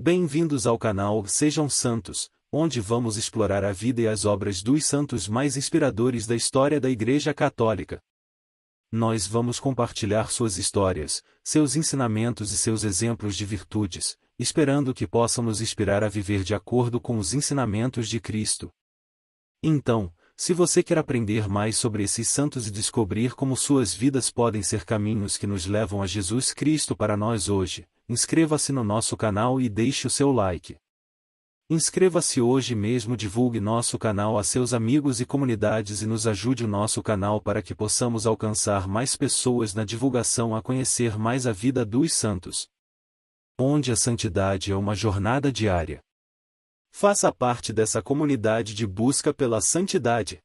Bem-vindos ao canal Sejam Santos, onde vamos explorar a vida e as obras dos santos mais inspiradores da história da Igreja Católica. Nós vamos compartilhar suas histórias, seus ensinamentos e seus exemplos de virtudes, esperando que possam nos inspirar a viver de acordo com os ensinamentos de Cristo. Então, se você quer aprender mais sobre esses santos e descobrir como suas vidas podem ser caminhos que nos levam a Jesus Cristo para nós hoje, inscreva-se no nosso canal e deixe o seu like. Inscreva-se hoje mesmo, divulgue nosso canal a seus amigos e comunidades e nos ajude o nosso canal para que possamos alcançar mais pessoas na divulgação a conhecer mais a vida dos santos. Onde a santidade é uma jornada diária. Faça parte dessa comunidade de busca pela santidade.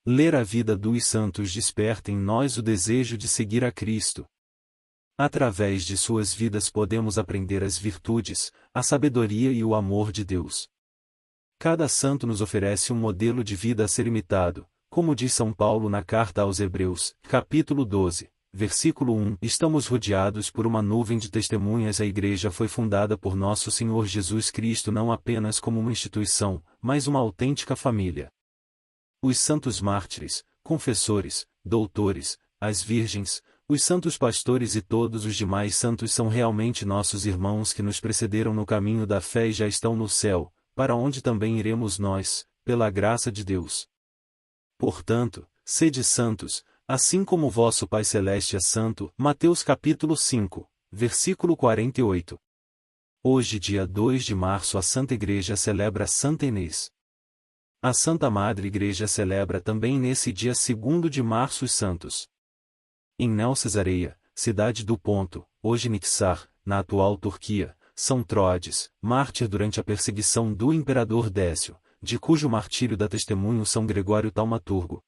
Ler a vida dos santos desperta em nós o desejo de seguir a Cristo. Através de suas vidas podemos aprender as virtudes, a sabedoria e o amor de Deus. Cada santo nos oferece um modelo de vida a ser imitado, como diz São Paulo na carta aos Hebreus, capítulo 12, versículo 1. Estamos rodeados por uma nuvem de testemunhas. A Igreja foi fundada por nosso Senhor Jesus Cristo não apenas como uma instituição, mas uma autêntica família. Os santos mártires, confessores, doutores, as virgens, os santos pastores e todos os demais santos são realmente nossos irmãos que nos precederam no caminho da fé e já estão no céu, para onde também iremos nós, pela graça de Deus. Portanto, sede santos, assim como vosso Pai Celeste é santo. Mateus capítulo 5, versículo 48. Hoje, dia 2 de março, a Santa Igreja celebra Santa Inês. A Santa Madre Igreja celebra também nesse dia 2º de março os santos. Em Neo-Cesareia, cidade do Ponto, hoje Niksar, na atual Turquia, São Troades, mártir durante a perseguição do imperador Décio, de cujo martírio dá testemunho São Gregório Taumaturgo.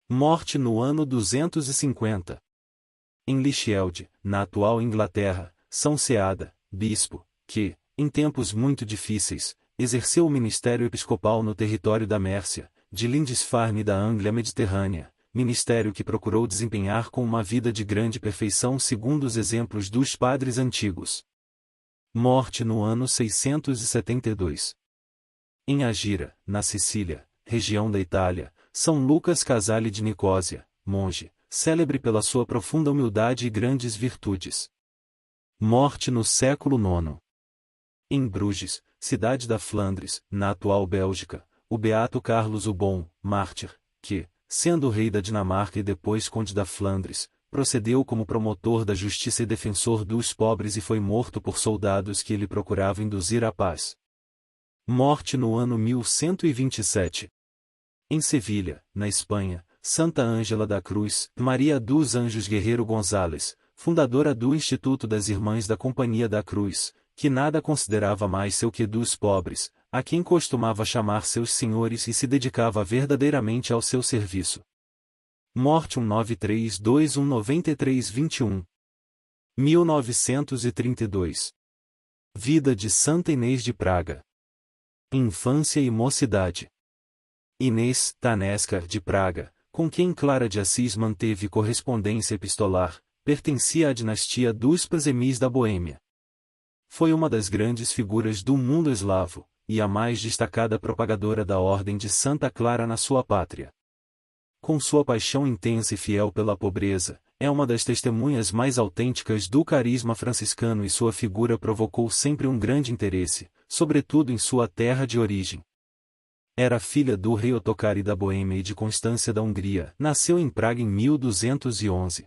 Morte no ano 250. Em Lichfield, na atual Inglaterra, São Ceada, bispo, que, em tempos muito difíceis, exerceu o ministério episcopal no território da Mércia, de Lindisfarne e da Anglia Mediterrânea, ministério que procurou desempenhar com uma vida de grande perfeição segundo os exemplos dos padres antigos. Morte no ano 672. Em Agira, na Sicília, região da Itália, São Lucas Casale de Nicósia, monge, célebre pela sua profunda humildade e grandes virtudes. Morte no século IX. Em Bruges, cidade da Flandres, na atual Bélgica, o beato Carlos o Bom, mártir, que, sendo rei da Dinamarca e depois conde da Flandres, procedeu como promotor da justiça e defensor dos pobres e foi morto por soldados que ele procurava induzir à paz. Morte no ano 1127. Em Sevilha, na Espanha, Santa Ângela da Cruz, Maria dos Anjos Guerreiro González, fundadora do Instituto das Irmãs da Companhia da Cruz, que nada considerava mais seu que dos pobres, a quem costumava chamar seus senhores e se dedicava verdadeiramente ao seu serviço. Morte 193219321. 1932. Vida de Santa Inês de Praga. Infância e mocidade. Inês Tanesca de Praga, com quem Clara de Assis manteve correspondência epistolar, pertencia à dinastia dos Prazemis da Boêmia. Foi uma das grandes figuras do mundo eslavo, e a mais destacada propagadora da Ordem de Santa Clara na sua pátria. Com sua paixão intensa e fiel pela pobreza, é uma das testemunhas mais autênticas do carisma franciscano e sua figura provocou sempre um grande interesse, sobretudo em sua terra de origem. Era filha do rei Otokar da Boêmia e de Constância da Hungria, nasceu em Praga em 1211.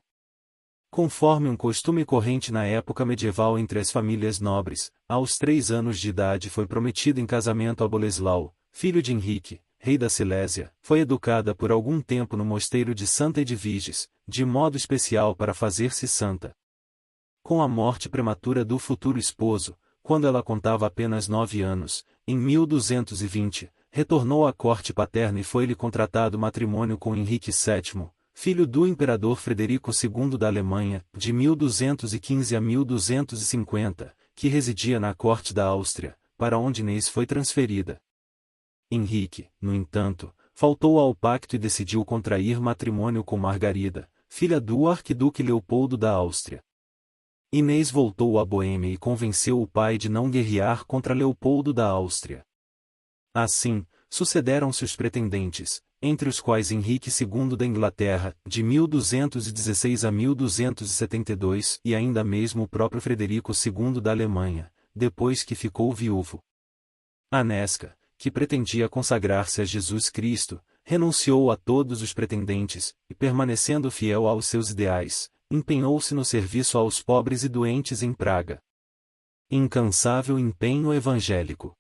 Conforme um costume corrente na época medieval entre as famílias nobres, aos 3 anos de idade foi prometida em casamento a Boleslau, filho de Henrique, rei da Silésia. Foi educada por algum tempo no mosteiro de Santa Edviges, de modo especial para fazer-se santa. Com a morte prematura do futuro esposo, quando ela contava apenas 9 anos, em 1220, retornou à corte paterna e foi-lhe contratado matrimônio com Henrique VII, filho do imperador Frederico II da Alemanha, de 1215 a 1250, que residia na corte da Áustria, para onde Inês foi transferida. Henrique, no entanto, faltou ao pacto e decidiu contrair matrimônio com Margarida, filha do arquiduque Leopoldo da Áustria. Inês voltou à Boêmia e convenceu o pai de não guerrear contra Leopoldo da Áustria. Assim, sucederam-se os pretendentes, entre os quais Henrique II da Inglaterra, de 1216 a 1272, e ainda mesmo o próprio Frederico II da Alemanha, depois que ficou viúvo. Anesca, que pretendia consagrar-se a Jesus Cristo, renunciou a todos os pretendentes, e permanecendo fiel aos seus ideais, empenhou-se no serviço aos pobres e doentes em Praga. Incansável empenho evangélico.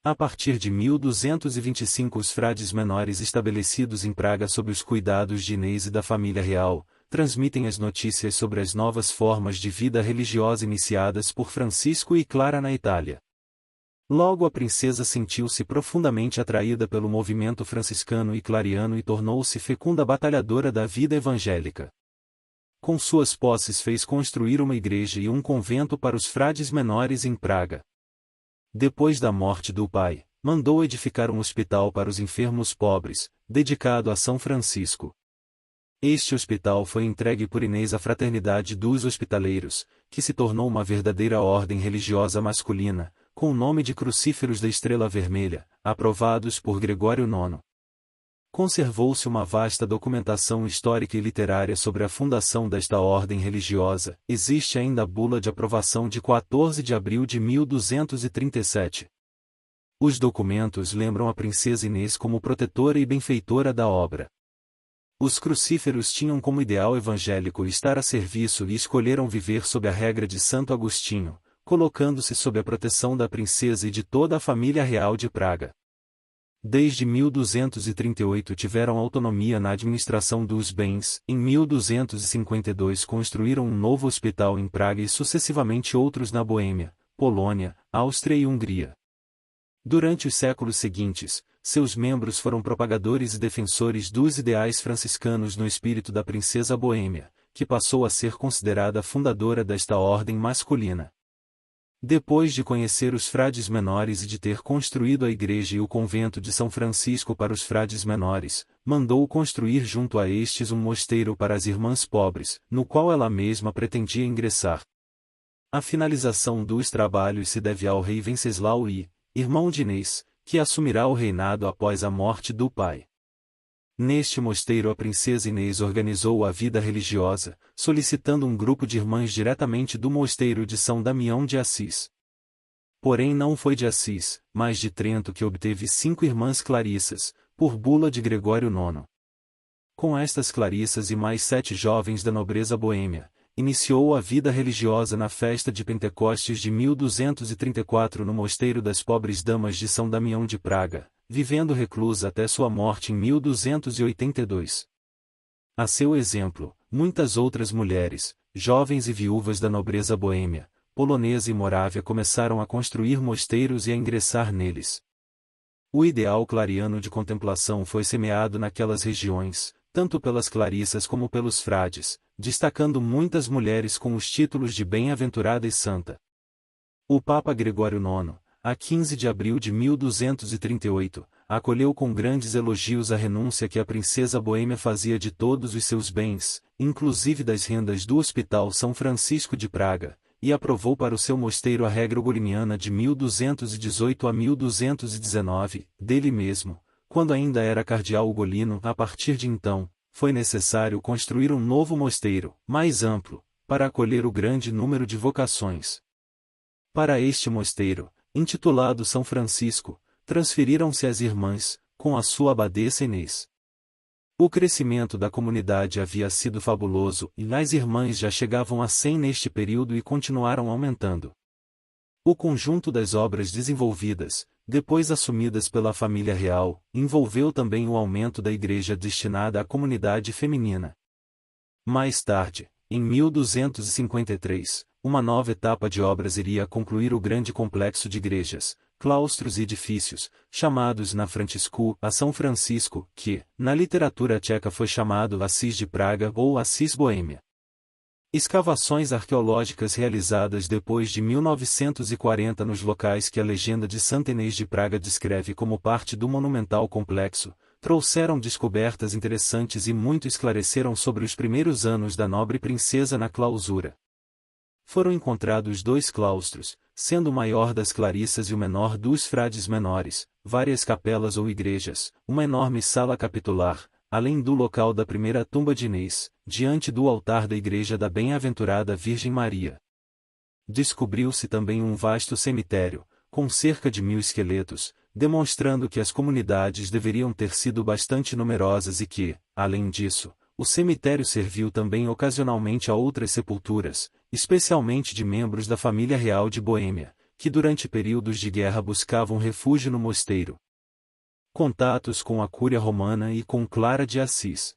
A partir de 1225 os frades menores estabelecidos em Praga sob os cuidados de Inês e da família real, transmitem as notícias sobre as novas formas de vida religiosa iniciadas por Francisco e Clara na Itália. Logo a princesa sentiu-se profundamente atraída pelo movimento franciscano e clariano e tornou-se fecunda batalhadora da vida evangélica. Com suas posses fez construir uma igreja e um convento para os frades menores em Praga. Depois da morte do pai, mandou edificar um hospital para os enfermos pobres, dedicado a São Francisco. Este hospital foi entregue por Inês à Fraternidade dos Hospitaleiros, que se tornou uma verdadeira ordem religiosa masculina, com o nome de Crucíferos da Estrela Vermelha, aprovados por Gregório IX. Conservou-se uma vasta documentação histórica e literária sobre a fundação desta ordem religiosa. Existe ainda a bula de aprovação de 14 de abril de 1237. Os documentos lembram a princesa Inês como protetora e benfeitora da obra. Os crucíferos tinham como ideal evangélico estar a serviço e escolheram viver sob a regra de Santo Agostinho, colocando-se sob a proteção da princesa e de toda a família real de Praga. Desde 1238 tiveram autonomia na administração dos bens. Em 1252 construíram um novo hospital em Praga e sucessivamente outros na Boêmia, Polônia, Áustria e Hungria. Durante os séculos seguintes, seus membros foram propagadores e defensores dos ideais franciscanos no espírito da princesa boêmia, que passou a ser considerada fundadora desta ordem masculina. Depois de conhecer os frades menores e de ter construído a igreja e o convento de São Francisco para os frades menores, mandou construir junto a estes um mosteiro para as irmãs pobres, no qual ela mesma pretendia ingressar. A finalização dos trabalhos se deve ao rei Venceslau I, irmão de Inês, que assumirá o reinado após a morte do pai. Neste mosteiro a princesa Inês organizou a vida religiosa, solicitando um grupo de irmãs diretamente do mosteiro de São Damião de Assis. Porém não foi de Assis, mas de Trento que obteve 5 irmãs clarissas, por bula de Gregório IX. Com estas clarissas e mais 7 jovens da nobreza boêmia, iniciou a vida religiosa na festa de Pentecostes de 1234 no Mosteiro das Pobres Damas de São Damião de Praga, vivendo reclusa até sua morte em 1282. A seu exemplo, muitas outras mulheres, jovens e viúvas da nobreza boêmia, polonesa e morávia começaram a construir mosteiros e a ingressar neles. O ideal clariano de contemplação foi semeado naquelas regiões, tanto pelas clarissas como pelos frades, destacando muitas mulheres com os títulos de bem-aventurada e santa. O Papa Gregório IX, a 15 de abril de 1238, acolheu com grandes elogios a renúncia que a princesa boêmia fazia de todos os seus bens, inclusive das rendas do Hospital São Francisco de Praga, e aprovou para o seu mosteiro a regra ugoliniana de 1218 a 1219, dele mesmo, quando ainda era cardeal ugolino. A partir de então, foi necessário construir um novo mosteiro, mais amplo, para acolher o grande número de vocações. Para este mosteiro, intitulado São Francisco, transferiram-se as irmãs, com a sua abadesa Inês. O crescimento da comunidade havia sido fabuloso e as irmãs já chegavam a 100 neste período e continuaram aumentando. O conjunto das obras desenvolvidas, depois assumidas pela família real, envolveu também o aumento da igreja destinada à comunidade feminina. Mais tarde, em 1253, uma nova etapa de obras iria concluir o grande complexo de igrejas, claustros e edifícios, chamados na Franciscu a São Francisco, que, na literatura tcheca foi chamado Assis de Praga ou Assis Boêmia. Escavações arqueológicas realizadas depois de 1940 nos locais que a legenda de Santa Inês de Praga descreve como parte do monumental complexo, trouxeram descobertas interessantes e muito esclareceram sobre os primeiros anos da nobre princesa na clausura. Foram encontrados 2 claustros, sendo o maior das Clarissas e o menor dos Frades Menores, várias capelas ou igrejas, uma enorme sala capitular, além do local da primeira tumba de Inês, diante do altar da igreja da Bem-aventurada Virgem Maria. Descobriu-se também um vasto cemitério, com cerca de 1000 esqueletos, demonstrando que as comunidades deveriam ter sido bastante numerosas e que, além disso, o cemitério serviu também ocasionalmente a outras sepulturas, especialmente de membros da família real de Boêmia, que durante períodos de guerra buscavam refúgio no mosteiro. Contatos com a Cúria Romana e com Clara de Assis.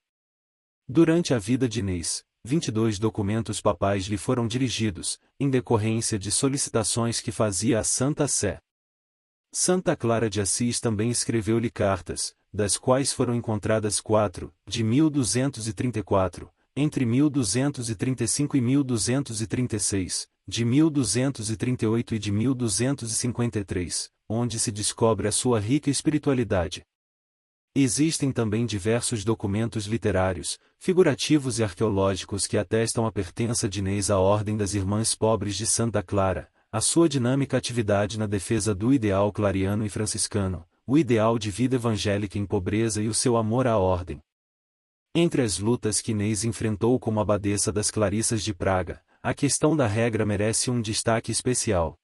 Durante a vida de Inês, 22 documentos papais lhe foram dirigidos, em decorrência de solicitações que fazia à Santa Sé. Santa Clara de Assis também escreveu-lhe cartas, das quais foram encontradas 4, de 1234, entre 1235 e 1236, de 1238 e de 1253, onde se descobre a sua rica espiritualidade. Existem também diversos documentos literários, figurativos e arqueológicos que atestam a pertença de Inês à Ordem das Irmãs Pobres de Santa Clara, a sua dinâmica atividade na defesa do ideal clariano e franciscano, o ideal de vida evangélica em pobreza e o seu amor à ordem. Entre as lutas que Inês enfrentou como abadesa das Clarissas de Praga, a questão da regra merece um destaque especial.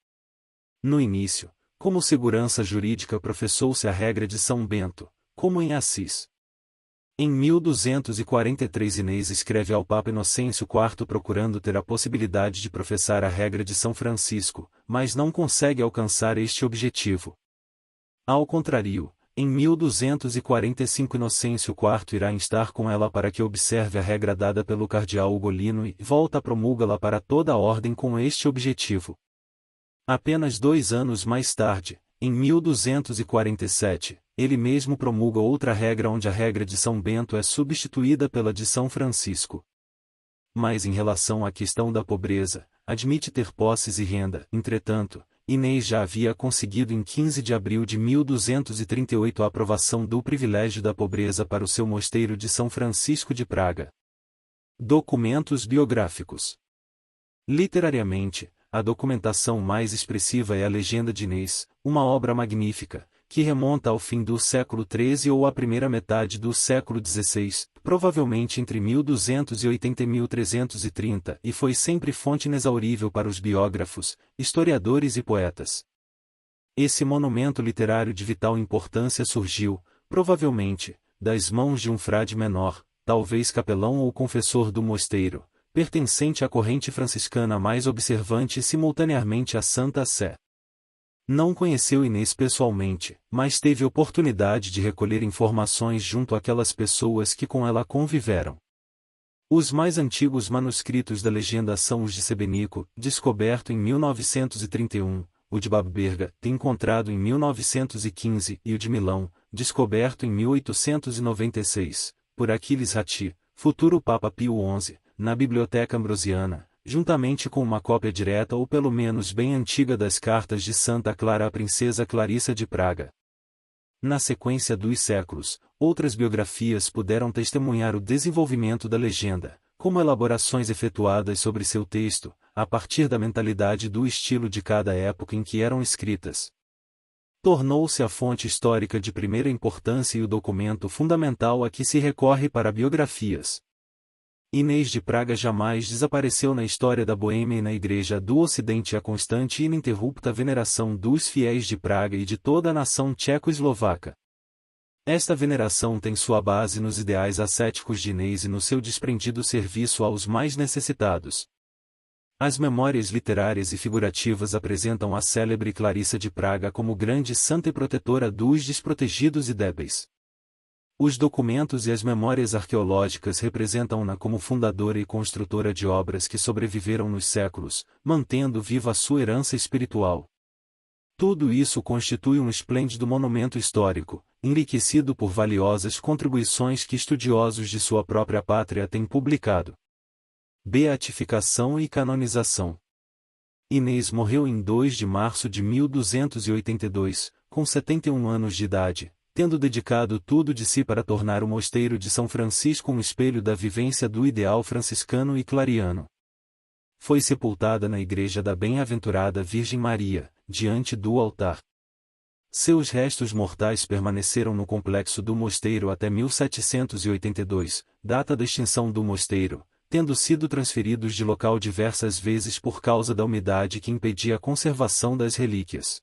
No início, como segurança jurídica professou-se a regra de São Bento, como em Assis. Em 1243 Inês escreve ao Papa Inocêncio IV procurando ter a possibilidade de professar a regra de São Francisco, mas não consegue alcançar este objetivo. Ao contrário, em 1245 Inocêncio IV irá instar com ela para que observe a regra dada pelo cardeal Ugolino e volta a promulgá-la para toda a ordem com este objetivo. Apenas 2 anos mais tarde, em 1247, ele mesmo promulga outra regra onde a regra de São Bento é substituída pela de São Francisco. Mas em relação à questão da pobreza, admite ter posses e renda, entretanto, Inês já havia conseguido em 15 de abril de 1238 a aprovação do privilégio da pobreza para o seu mosteiro de São Francisco de Praga. Documentos biográficos. Literariamente, a documentação mais expressiva é a Legenda de Inês, uma obra magnífica, que remonta ao fim do século XIII ou à primeira metade do século XVI, provavelmente entre 1280 e 1330, e foi sempre fonte inexaurível para os biógrafos, historiadores e poetas. Esse monumento literário de vital importância surgiu, provavelmente, das mãos de um frade menor, talvez capelão ou confessor do mosteiro, pertencente à corrente franciscana mais observante e simultaneamente à Santa Sé. Não conheceu Inês pessoalmente, mas teve oportunidade de recolher informações junto àquelas pessoas que com ela conviveram. Os mais antigos manuscritos da legenda são os de Sebenico, descoberto em 1931, o de Babberga, encontrado em 1915, e o de Milão, descoberto em 1896, por Aquiles Ratti, futuro Papa Pio XI, na Biblioteca Ambrosiana, juntamente com uma cópia direta ou pelo menos bem antiga das cartas de Santa Clara à princesa Clarissa de Praga. Na sequência dos séculos, outras biografias puderam testemunhar o desenvolvimento da legenda, como elaborações efetuadas sobre seu texto, a partir da mentalidade e do estilo de cada época em que eram escritas. Tornou-se a fonte histórica de primeira importância e o documento fundamental a que se recorre para biografias. Inês de Praga jamais desapareceu na história da Boêmia e na Igreja do Ocidente a constante e ininterrupta veneração dos fiéis de Praga e de toda a nação tcheco-eslovaca. Esta veneração tem sua base nos ideais ascéticos de Inês e no seu desprendido serviço aos mais necessitados. As memórias literárias e figurativas apresentam a célebre Clarissa de Praga como grande santa e protetora dos desprotegidos e débeis. Os documentos e as memórias arqueológicas representam-na como fundadora e construtora de obras que sobreviveram nos séculos, mantendo viva a sua herança espiritual. Tudo isso constitui um esplêndido monumento histórico, enriquecido por valiosas contribuições que estudiosos de sua própria pátria têm publicado. Beatificação e canonização. Inês morreu em 2 de março de 1282, com 71 anos de idade, tendo dedicado tudo de si para tornar o mosteiro de São Francisco um espelho da vivência do ideal franciscano e clariano. Foi sepultada na igreja da Bem-aventurada Virgem Maria, diante do altar. Seus restos mortais permaneceram no complexo do mosteiro até 1782, data da extinção do mosteiro, tendo sido transferidos de local diversas vezes por causa da umidade que impedia a conservação das relíquias.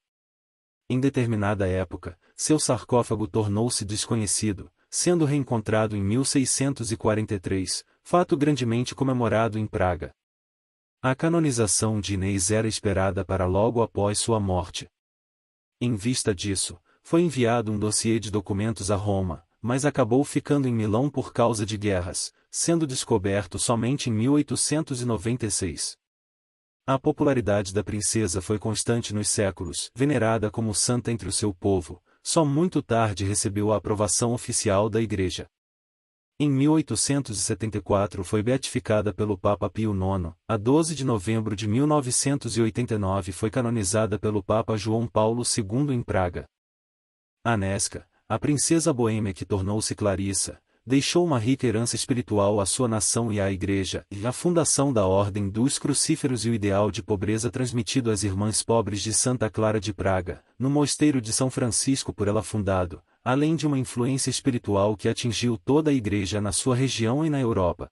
Em determinada época, seu sarcófago tornou-se desconhecido, sendo reencontrado em 1643, fato grandemente comemorado em Praga. A canonização de Inês era esperada para logo após sua morte. Em vista disso, foi enviado um dossiê de documentos a Roma, mas acabou ficando em Milão por causa de guerras, sendo descoberto somente em 1896. A popularidade da princesa foi constante nos séculos, venerada como santa entre o seu povo, só muito tarde recebeu a aprovação oficial da Igreja. Em 1874 foi beatificada pelo Papa Pio IX, a 12 de novembro de 1989 foi canonizada pelo Papa João Paulo II em Praga. Anesca, a princesa boêmia que tornou-se Clarissa, deixou uma rica herança espiritual à sua nação e à Igreja, e a fundação da Ordem dos Crucíferos e o ideal de pobreza transmitido às irmãs pobres de Santa Clara de Praga, no mosteiro de São Francisco por ela fundado, além de uma influência espiritual que atingiu toda a Igreja na sua região e na Europa.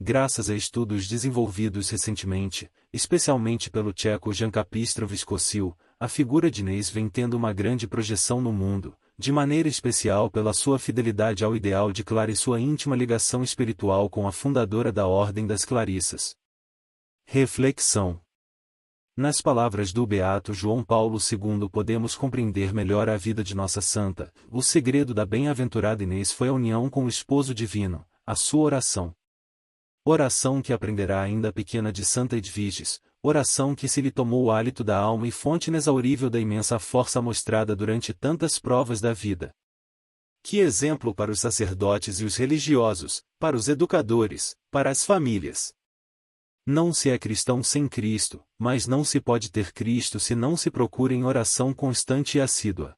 Graças a estudos desenvolvidos recentemente, especialmente pelo tcheco Jan Kapistrov Skocil, a figura de Inês vem tendo uma grande projeção no mundo, de maneira especial pela sua fidelidade ao ideal de Clara e sua íntima ligação espiritual com a fundadora da Ordem das Clarissas. Reflexão. Nas palavras do Beato João Paulo II podemos compreender melhor a vida de nossa santa. O segredo da bem-aventurada Inês foi a união com o esposo divino, a sua oração. Oração que aprenderá ainda pequena de Santa Edviges, oração que se lhe tomou o hálito da alma e fonte inexaurível da imensa força mostrada durante tantas provas da vida. Que exemplo para os sacerdotes e os religiosos, para os educadores, para as famílias! Não se é cristão sem Cristo, mas não se pode ter Cristo se não se procura em oração constante e assídua.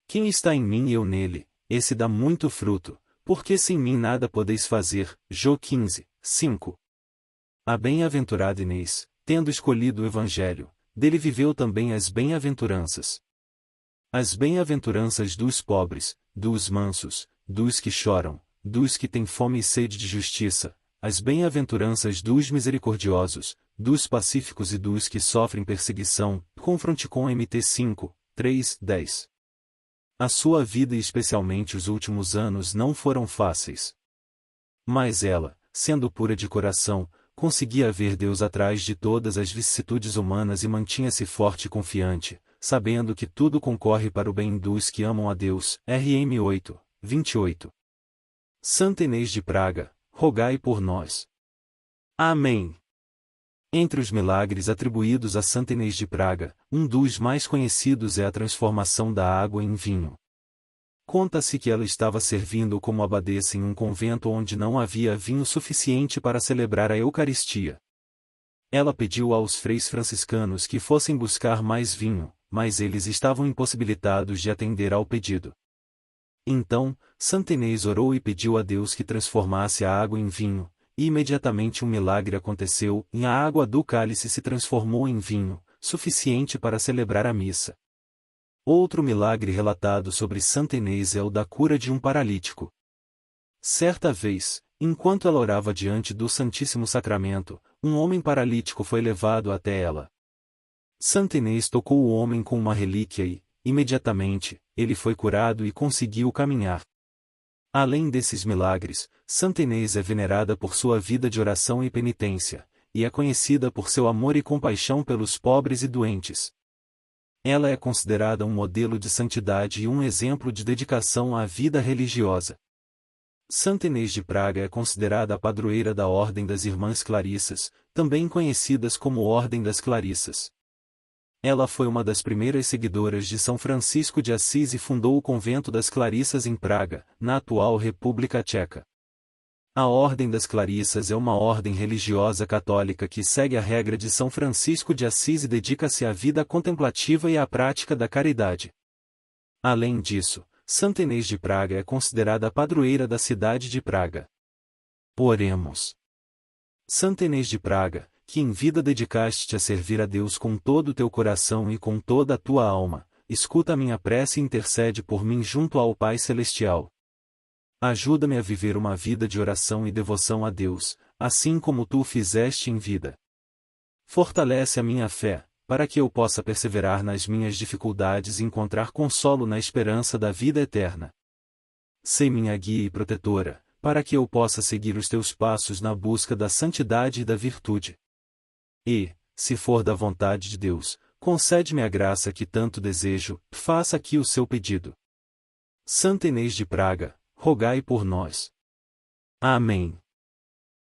Quem está em mim e eu nele, esse dá muito fruto, porque sem mim nada podeis fazer. Jó 15, 5. A bem-aventurada Inês, tendo escolhido o Evangelho, dele viveu também as bem-aventuranças. As bem-aventuranças dos pobres, dos mansos, dos que choram, dos que têm fome e sede de justiça, as bem-aventuranças dos misericordiosos, dos pacíficos e dos que sofrem perseguição. Confronte com Mt 5, 3, 10. A sua vida e especialmente os últimos anos não foram fáceis. Mas ela, sendo pura de coração, conseguia ver Deus atrás de todas as vicissitudes humanas e mantinha-se forte e confiante, sabendo que tudo concorre para o bem dos que amam a Deus. Rm 8, 28. Santa Inês de Praga, rogai por nós. Amém. Entre os milagres atribuídos a Santa Inês de Praga, um dos mais conhecidos é a transformação da água em vinho. Conta-se que ela estava servindo como abadesa em um convento onde não havia vinho suficiente para celebrar a Eucaristia. Ela pediu aos freis franciscanos que fossem buscar mais vinho, mas eles estavam impossibilitados de atender ao pedido. Então, Santa Inês orou e pediu a Deus que transformasse a água em vinho, e imediatamente um milagre aconteceu, e a água do cálice se transformou em vinho, suficiente para celebrar a missa. Outro milagre relatado sobre Santa Inês é o da cura de um paralítico. Certa vez, enquanto ela orava diante do Santíssimo Sacramento, um homem paralítico foi levado até ela. Santa Inês tocou o homem com uma relíquia e, imediatamente, ele foi curado e conseguiu caminhar. Além desses milagres, Santa Inês é venerada por sua vida de oração e penitência, e é conhecida por seu amor e compaixão pelos pobres e doentes. Ela é considerada um modelo de santidade e um exemplo de dedicação à vida religiosa. Santa Inês de Praga é considerada a padroeira da Ordem das Irmãs Clarissas, também conhecidas como Ordem das Clarissas. Ela foi uma das primeiras seguidoras de São Francisco de Assis e fundou o Convento das Clarissas em Praga, na atual República Tcheca. A Ordem das Clarissas é uma ordem religiosa católica que segue a regra de São Francisco de Assis e dedica-se à vida contemplativa e à prática da caridade. Além disso, Santa Inês de Praga é considerada a padroeira da cidade de Praga. Oremos. Santa Inês de Praga, que em vida dedicaste-te a servir a Deus com todo o teu coração e com toda a tua alma, escuta a minha prece e intercede por mim junto ao Pai Celestial. Ajuda-me a viver uma vida de oração e devoção a Deus, assim como tu o fizeste em vida. Fortalece a minha fé, para que eu possa perseverar nas minhas dificuldades e encontrar consolo na esperança da vida eterna. Sê minha guia e protetora, para que eu possa seguir os teus passos na busca da santidade e da virtude. E, se for da vontade de Deus, concede-me a graça que tanto desejo, faça aqui o seu pedido. Santa Inês de Praga, rogai por nós. Amém.